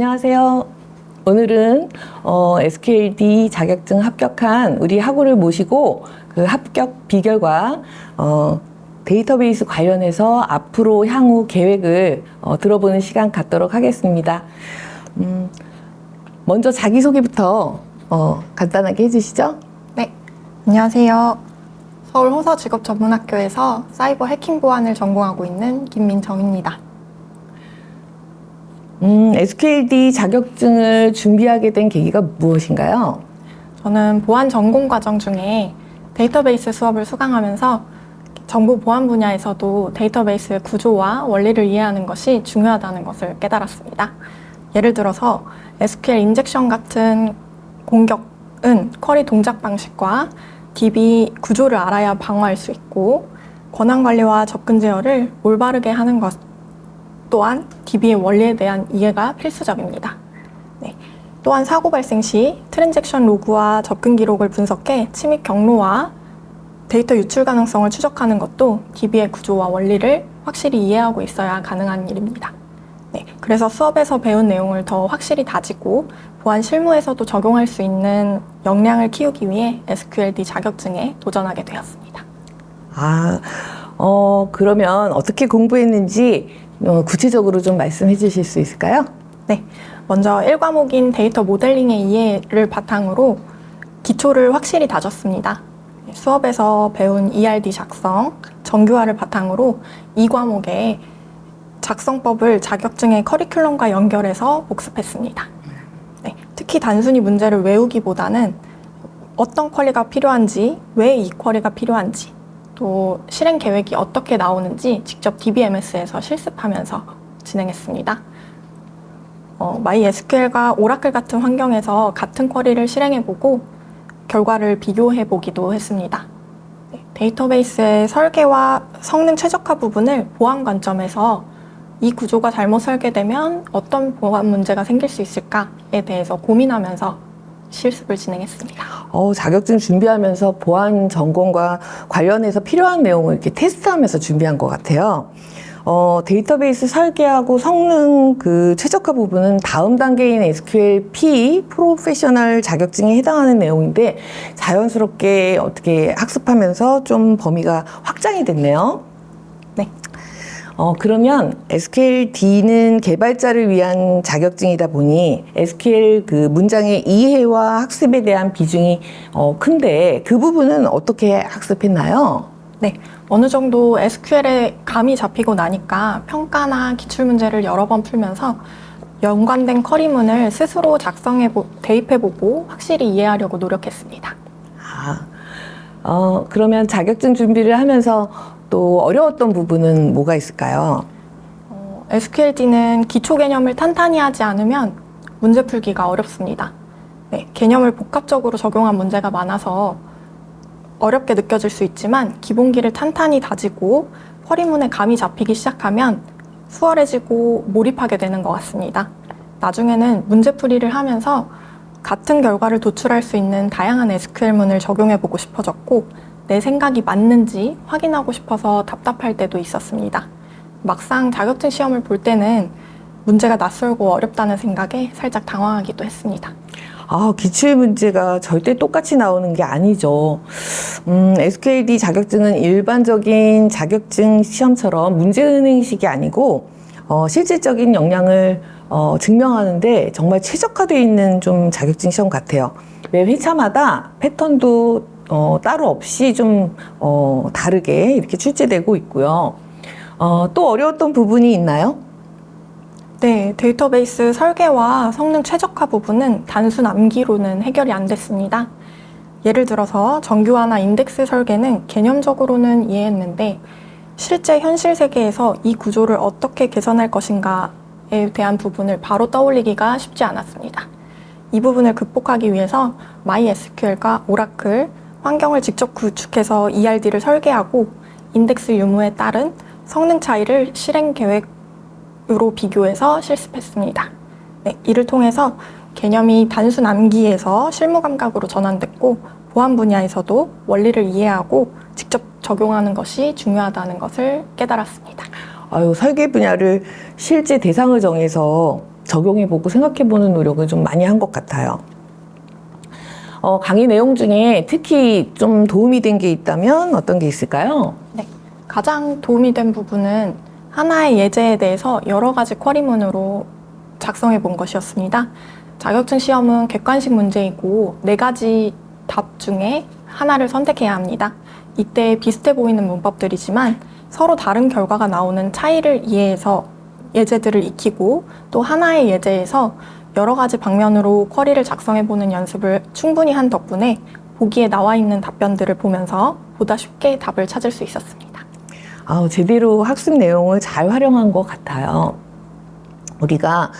안녕하세요. 오늘은 SQLD 자격증 합격한 우리 학우를 모시고 그 합격 비결과 데이터베이스 관련해서 앞으로 향후 계획을 들어보는 시간 갖도록 하겠습니다. 먼저 자기소개부터 간단하게 해주시죠. 네, 안녕하세요. 서울 호서직업전문학교에서 사이버 해킹 보안을 전공하고 있는 김민정입니다. SQLD 자격증을 준비하게 된 계기가 무엇인가요? 저는 보안 전공 과정 중에 데이터베이스 수업을 수강하면서 정보 보안 분야에서도 데이터베이스의 구조와 원리를 이해하는 것이 중요하다는 것을 깨달았습니다. 예를 들어서 SQL 인젝션 같은 공격은 쿼리 동작 방식과 DB 구조를 알아야 방어할 수 있고, 권한 관리와 접근 제어를 올바르게 하는 것 또한 DB의 원리에 대한 이해가 필수적입니다. 네. 또한 사고 발생 시 트랜잭션 로그와 접근 기록을 분석해 침입 경로와 데이터 유출 가능성을 추적하는 것도 DB의 구조와 원리를 확실히 이해하고 있어야 가능한 일입니다. 네. 그래서 수업에서 배운 내용을 더 확실히 다지고 보안 실무에서도 적용할 수 있는 역량을 키우기 위해 SQLD 자격증에 도전하게 되었습니다. 그러면 어떻게 공부했는지 구체적으로 좀 말씀해 주실 수 있을까요? 네, 먼저 1과목인 데이터 모델링의 이해를 바탕으로 기초를 확실히 다졌습니다. 수업에서 배운 ERD 작성, 정규화를 바탕으로 2과목에 작성법을 자격증의 커리큘럼과 연결해서 복습했습니다. 네, 특히 단순히 문제를 외우기보다는 어떤 쿼리가 필요한지, 왜 이 쿼리가 필요한지, 또 실행 계획이 어떻게 나오는지 직접 DBMS에서 실습하면서 진행했습니다. MySQL과 오라클 같은 환경에서 같은 쿼리를 실행해보고 결과를 비교해보기도 했습니다. 데이터베이스의 설계와 성능 최적화 부분을 보안 관점에서 이 구조가 잘못 설계되면 어떤 보안 문제가 생길 수 있을까에 대해서 고민하면서 실습을 진행했습니다. 자격증 준비하면서 보안 전공과 관련해서 필요한 내용을 이렇게 테스트하면서 준비한 것 같아요. 데이터베이스 설계하고 성능 그 최적화 부분은 다음 단계인 SQLP 프로페셔널 자격증에 해당하는 내용인데 자연스럽게 어떻게 학습하면서 좀 범위가 확장이 됐네요. 네. 그러면 SQLD는 개발자를 위한 자격증이다 보니 SQL 그 문장의 이해와 학습에 대한 비중이 큰데 그 부분은 어떻게 학습했나요? 네, 어느 정도 SQL에 감이 잡히고 나니까 평가나 기출문제를 여러 번 풀면서 연관된 쿼리문을 스스로 대입해보고 확실히 이해하려고 노력했습니다. 그러면 자격증 준비를 하면서 또 어려웠던 부분은 뭐가 있을까요? SQLD는 기초 개념을 탄탄히 하지 않으면 문제 풀기가 어렵습니다. 네, 개념을 복합적으로 적용한 문제가 많아서 어렵게 느껴질 수 있지만 기본기를 탄탄히 다지고 쿼리문에 감이 잡히기 시작하면 수월해지고 몰입하게 되는 것 같습니다. 나중에는 문제풀이를 하면서 같은 결과를 도출할 수 있는 다양한 SQL문을 적용해보고 싶어졌고 내 생각이 맞는지 확인하고 싶어서 답답할 때도 있었습니다. 막상 자격증 시험을 볼 때는 문제가 낯설고 어렵다는 생각에 살짝 당황하기도 했습니다. 기출 문제가 절대 똑같이 나오는 게 아니죠. SQLD 자격증은 일반적인 자격증 시험처럼 문제은행식이 아니고 실질적인 역량을 증명하는데 정말 최적화되어 있는 좀 자격증 시험 같아요. 매 회차마다 패턴도 따로 없이 좀 다르게 이렇게 출제되고 있고요. 또 어려웠던 부분이 있나요? 네, 데이터베이스 설계와 성능 최적화 부분은 단순 암기로는 해결이 안 됐습니다. 예를 들어서 정규화나 인덱스 설계는 개념적으로는 이해했는데 실제 현실 세계에서 이 구조를 어떻게 개선할 것인가에 대한 부분을 바로 떠올리기가 쉽지 않았습니다. 이 부분을 극복하기 위해서 MySQL과 오라클, 환경을 직접 구축해서 ERD를 설계하고 인덱스 유무에 따른 성능 차이를 실행 계획으로 비교해서 실습했습니다. 네, 이를 통해서 개념이 단순 암기에서 실무 감각으로 전환됐고 보안 분야에서도 원리를 이해하고 직접 적용하는 것이 중요하다는 것을 깨달았습니다. 설계 분야를 실제 대상을 정해서 적용해보고 생각해보는 노력을 좀 많이 한 것 같아요. 강의 내용 중에 특히 좀 도움이 된 게 있다면 어떤 게 있을까요? 네, 가장 도움이 된 부분은 하나의 예제에 대해서 여러 가지 쿼리문으로 작성해 본 것이었습니다. 자격증 시험은 객관식 문제이고 4가지 답 중에 하나를 선택해야 합니다. 이때 비슷해 보이는 문법들이지만 서로 다른 결과가 나오는 차이를 이해해서 예제들을 익히고 또 하나의 예제에서 여러 가지 방면으로 쿼리를 작성해보는 연습을 충분히 한 덕분에 보기에 나와 있는 답변들을 보면서 보다 쉽게 답을 찾을 수 있었습니다. 제대로 학습 내용을 잘 활용한 것 같아요. 우리가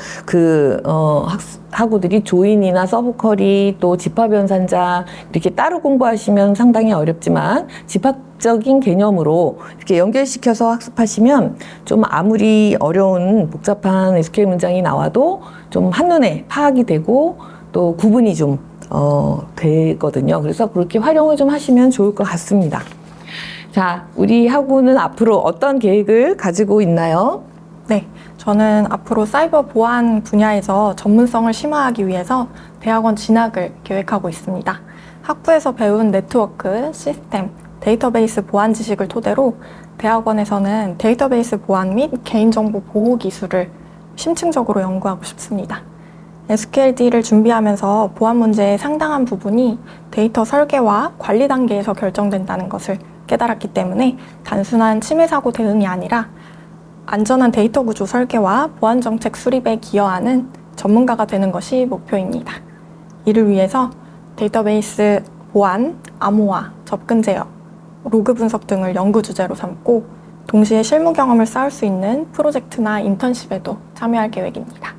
학우들이 조인이나 서브쿼리 또 집합연산자 이렇게 따로 공부하시면 상당히 어렵지만 집합적인 개념으로 이렇게 연결시켜서 학습하시면 좀 아무리 어려운 복잡한 SQL 문장이 나와도 좀 한눈에 파악이 되고 또 구분이 좀 되거든요. 그래서 그렇게 활용을 좀 하시면 좋을 것 같습니다. 자, 우리 학우는 앞으로 어떤 계획을 가지고 있나요? 네, 저는 앞으로 사이버 보안 분야에서 전문성을 심화하기 위해서 대학원 진학을 계획하고 있습니다. 학부에서 배운 네트워크, 시스템, 데이터베이스 보안 지식을 토대로 대학원에서는 데이터베이스 보안 및 개인정보 보호 기술을 심층적으로 연구하고 싶습니다. SQLD를 준비하면서 보안 문제의 상당한 부분이 데이터 설계와 관리 단계에서 결정된다는 것을 깨달았기 때문에 단순한 침해 사고 대응이 아니라 안전한 데이터 구조 설계와 보안 정책 수립에 기여하는 전문가가 되는 것이 목표입니다. 이를 위해서 데이터베이스 보안, 암호화, 접근 제어, 로그 분석 등을 연구 주제로 삼고 동시에 실무 경험을 쌓을 수 있는 프로젝트나 인턴십에도 참여할 계획입니다.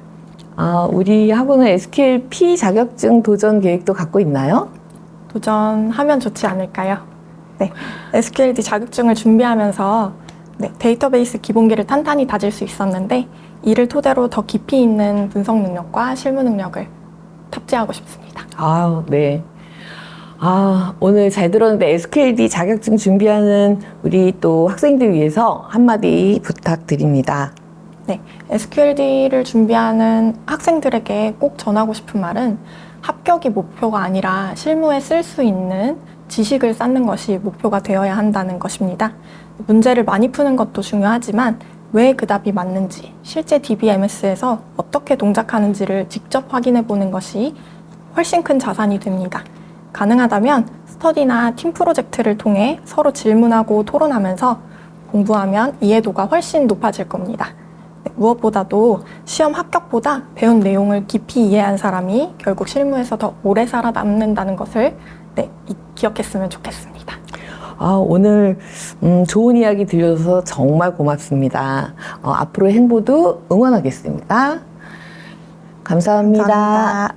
우리 학우는 SQL-P 자격증 도전 계획도 갖고 있나요? 도전하면 좋지 않을까요? 네, SQLD 자격증을 준비하면서 데이터베이스 기본기를 탄탄히 다질 수 있었는데 이를 토대로 더 깊이 있는 분석 능력과 실무 능력을 탑재하고 싶습니다. 네. 오늘 잘 들었는데 SQLD 자격증 준비하는 우리 또 학생들 위해서 한마디 부탁드립니다. 네, SQLD를 준비하는 학생들에게 꼭 전하고 싶은 말은 합격이 목표가 아니라 실무에 쓸 수 있는 지식을 쌓는 것이 목표가 되어야 한다는 것입니다. 문제를 많이 푸는 것도 중요하지만 왜 그 답이 맞는지, 실제 DBMS에서 어떻게 동작하는지를 직접 확인해 보는 것이 훨씬 큰 자산이 됩니다. 가능하다면 스터디나 팀 프로젝트를 통해 서로 질문하고 토론하면서 공부하면 이해도가 훨씬 높아질 겁니다. 무엇보다도 시험 합격보다 배운 내용을 깊이 이해한 사람이 결국 실무에서 더 오래 살아남는다는 것을 기억했으면 좋겠습니다. 오늘 좋은 이야기 들려줘서 정말 고맙습니다. 앞으로의 행보도 응원하겠습니다. 감사합니다.